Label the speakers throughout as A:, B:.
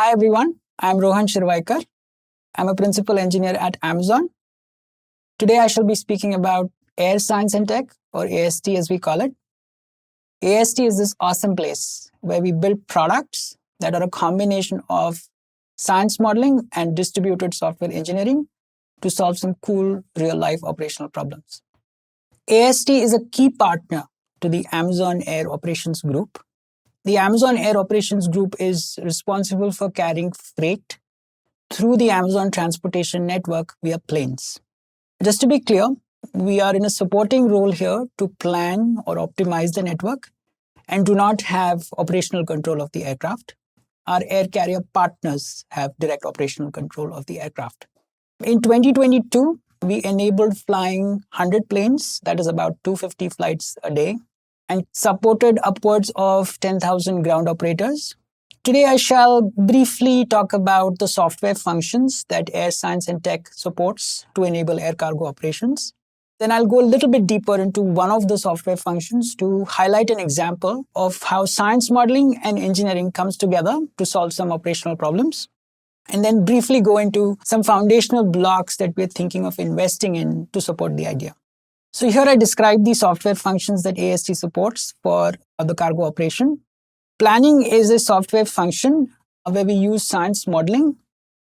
A: Hi everyone, I'm Rohan Shirwaikar. I'm a principal engineer at Amazon. Today I shall be speaking about Air Science and Tech, or AST as we call it. AST is this awesome place where we build products that are a combination of science modeling and distributed software engineering to solve some cool real-life operational problems. AST is a key partner to the Amazon Air Operations Group. The Amazon Air Operations Group is responsible for carrying freight through the Amazon transportation network via planes. Just to be clear, we are in a supporting role here to plan or optimize the network and do not have operational control of the aircraft. Our air carrier partners have direct operational control of the aircraft. In 2022, we enabled flying 100 planes, that is about 250 flights a day, and supported upwards of 10,000 ground operators. Today, I shall briefly talk about the software functions that Air Science and Tech supports to enable air cargo operations. Then I'll go a little bit deeper into one of the software functions to highlight an example of how science modeling and engineering comes together to solve some operational problems. And then briefly go into some foundational blocks that we're thinking of investing in to support the idea. So here I describe the software functions that AST supports for the cargo operation. Planning is a software function where we use science modeling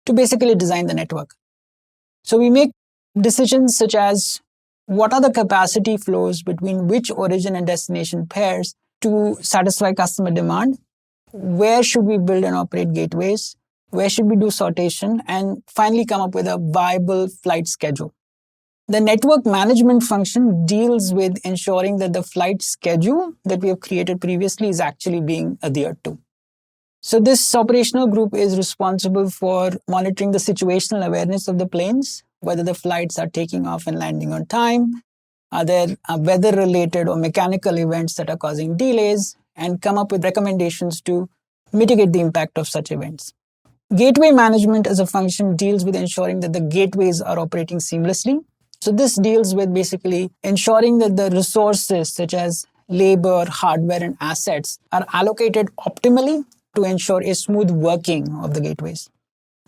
A: to basically design the network. So we make decisions such as what are the capacity flows between which origin and destination pairs to satisfy customer demand, where should we build and operate gateways, where should we do sortation, and finally come up with a viable flight schedule. The network management function deals with ensuring that the flight schedule that we have created previously is actually being adhered to. So this operational group is responsible for monitoring the situational awareness of the planes, whether the flights are taking off and landing on time, are there weather-related or mechanical events that are causing delays, and come up with recommendations to mitigate the impact of such events. Gateway management as a function deals with ensuring that the gateways are operating seamlessly. So this deals with basically ensuring that the resources such as labor, hardware, and assets are allocated optimally to ensure a smooth working of the gateways.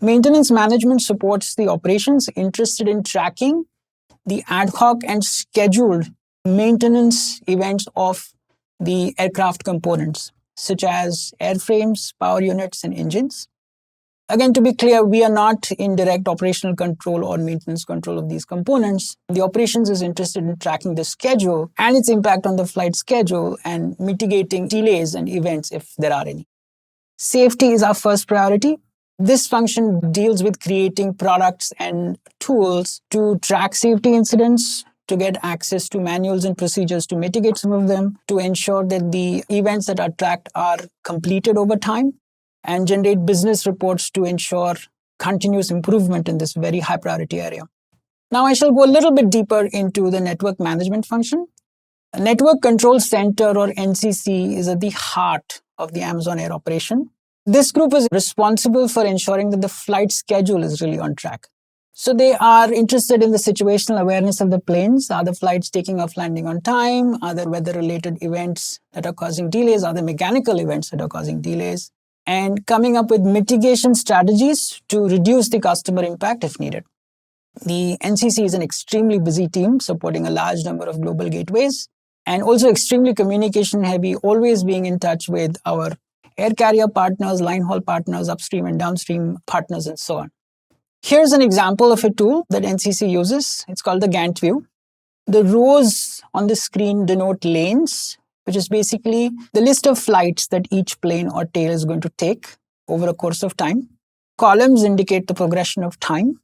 A: Maintenance management supports the operations interested in tracking the ad hoc and scheduled maintenance events of the aircraft components, such as airframes, power units, and engines. Again, to be clear, we are not in direct operational control or maintenance control of these components. The operations is interested in tracking the schedule and its impact on the flight schedule and mitigating delays and events if there are any. Safety is our first priority. This function deals with creating products and tools to track safety incidents, to get access to manuals and procedures to mitigate some of them, to ensure that the events that are tracked are completed over time, and generate business reports to ensure continuous improvement in this very high priority area. Now I shall go a little bit deeper into the network management function. A Network Control Center, or NCC, is at the heart of the Amazon Air operation. This group is responsible for ensuring that the flight schedule is really on track. So they are interested in the situational awareness of the planes. Are the flights taking off, landing on time? Are there weather-related events that are causing delays? Are there mechanical events that are causing delays? And coming up with mitigation strategies to reduce the customer impact if needed. The NCC is an extremely busy team supporting a large number of global gateways and also extremely communication heavy, always being in touch with our air carrier partners, line haul partners, upstream and downstream partners, and so on. Here's an example of a tool that NCC uses. It's called the Gantt view. The rows on the screen denote lanes, which is basically the list of flights that each plane or tail is going to take over a course of time. Columns indicate the progression of time.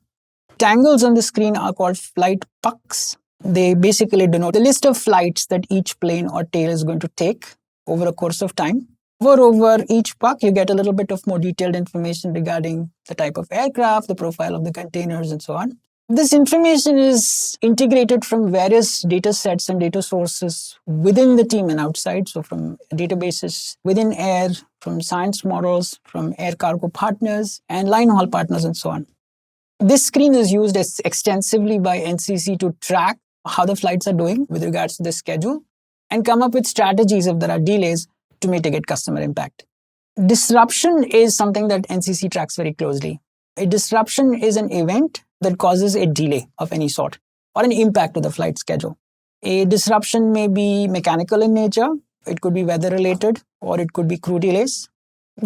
A: Tangles on the screen are called flight pucks. They basically denote the list of flights that each plane or tail is going to take over a course of time. Over each puck, you get a little bit of more detailed information regarding the type of aircraft, the profile of the containers, and so on. This information is integrated from various data sets and data sources within the team and outside. So from databases within Air, from science models, from air cargo partners, and line haul partners, and so on. This screen is used extensively by NCC to track how the flights are doing with regards to the schedule and come up with strategies if there are delays to mitigate customer impact. Disruption is something that NCC tracks very closely. A disruption is an event that causes a delay of any sort or an impact to the flight schedule. A disruption may be mechanical in nature, it could be weather related, or it could be crew delays.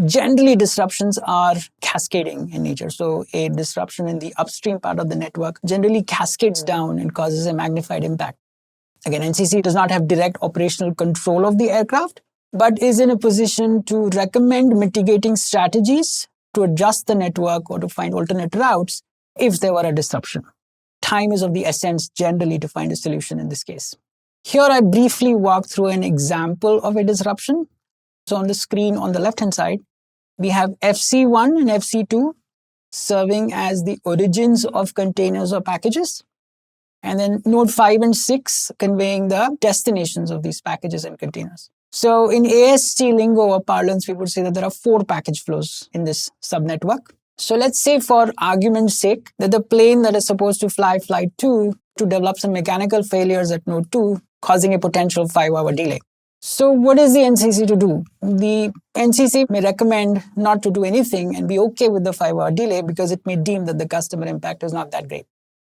A: Generally, disruptions are cascading in nature. So a disruption in the upstream part of the network generally cascades down and causes a magnified impact. Again, NCC does not have direct operational control of the aircraft, but is in a position to recommend mitigating strategies to adjust the network or to find alternate routes if there were a disruption. Time is of the essence generally to find a solution in this case. Here I briefly walk through an example of a disruption. So on the screen on the left-hand side, we have FC1 and FC2 serving as the origins of containers or packages, and then node 5 and 6 conveying the destinations of these packages and containers. So in AST lingo or parlance, we would say that there are 4 package flows in this subnetwork. So let's say for argument's sake that the plane that is supposed to fly flight 2 to develop some mechanical failures at node 2, causing a potential 5-hour delay. So what is the NCC to do? The NCC may recommend not to do anything and be okay with the 5-hour delay because it may deem that the customer impact is not that great.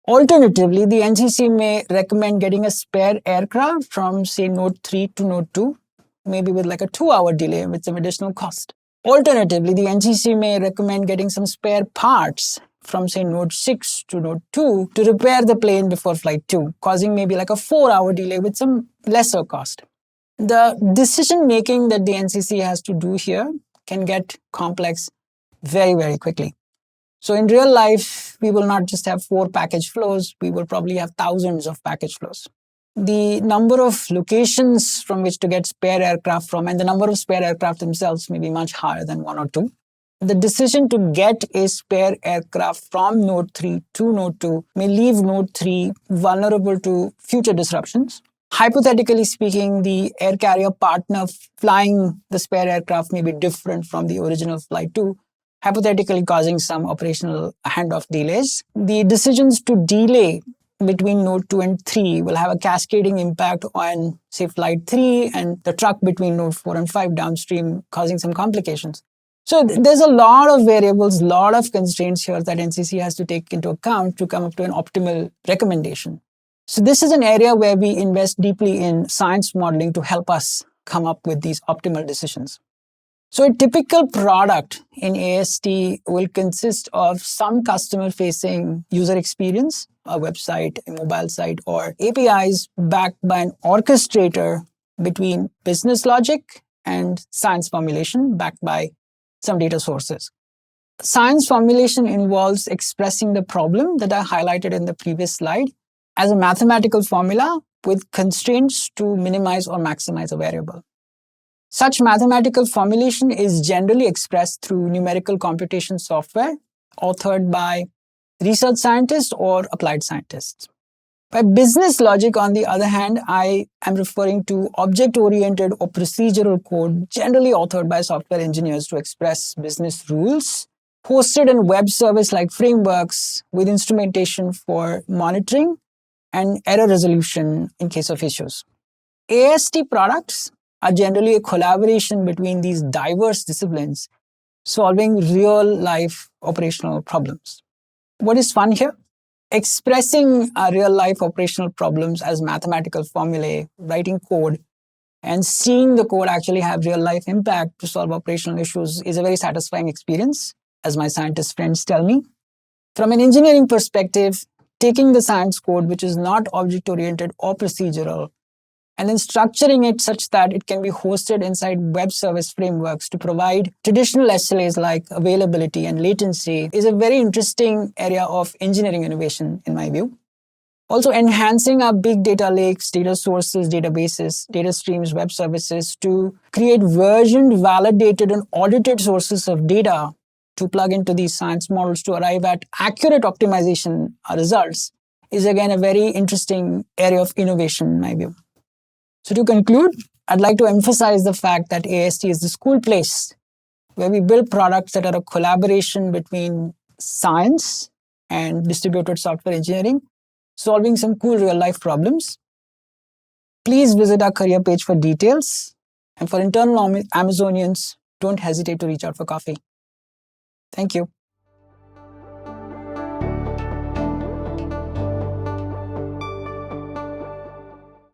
A: Alternatively, the NCC may recommend getting a spare aircraft from, say, node 3 to node 2, maybe with like a 2-hour delay with some additional cost. Alternatively, the NCC may recommend getting some spare parts from, say, node 6 to node 2 to repair the plane before flight 2, causing maybe like a 4-hour delay with some lesser cost. The decision making that the NCC has to do here can get complex very, very quickly. So in real life, we will not just have 4 package flows, we will probably have thousands of package flows. The number of locations from which to get spare aircraft from and the number of spare aircraft themselves may be much higher than 1 or 2. The decision to get a spare aircraft from node 3 to node 2 may leave node 3 vulnerable to future disruptions. Hypothetically speaking, the air carrier partner flying the spare aircraft may be different from the original flight 2, hypothetically causing some operational handoff delays. The decisions to delay between node 2 and 3 will have a cascading impact on, say, flight 3 and the truck between node 4 and 5 downstream, causing some complications. So there's a lot of variables, a lot of constraints here that NCC has to take into account to come up to an optimal recommendation. So this is an area where we invest deeply in science modeling to help us come up with these optimal decisions. So a typical product in AST will consist of some customer-facing user experience, a website, a mobile site, or APIs backed by an orchestrator between business logic and science formulation backed by some data sources. Science formulation involves expressing the problem that I highlighted in the previous slide as a mathematical formula with constraints to minimize or maximize a variable. Such mathematical formulation is generally expressed through numerical computation software authored by research scientists or applied scientists. By business logic, on the other hand, I am referring to object-oriented or procedural code generally authored by software engineers to express business rules, hosted in web service-like frameworks with instrumentation for monitoring and error resolution in case of issues. AST products are generally a collaboration between these diverse disciplines, solving real-life operational problems. What is fun here? Expressing real-life operational problems as mathematical formulae, writing code, and seeing the code actually have real-life impact to solve operational issues is a very satisfying experience, as my scientist friends tell me. From an engineering perspective, taking the science code, which is not object-oriented or procedural, and then structuring it such that it can be hosted inside web service frameworks to provide traditional SLAs like availability and latency is a very interesting area of engineering innovation, in my view. Also, enhancing our big data lakes, data sources, databases, data streams, web services to create versioned, validated, and audited sources of data to plug into these science models to arrive at accurate optimization results is again a very interesting area of innovation, in my view. So to conclude, I'd like to emphasize the fact that AST is this cool place where we build products that are a collaboration between science and distributed software engineering, solving some cool real-life problems. Please visit our career page for details. And for internal Amazonians, don't hesitate to reach out for coffee. Thank you.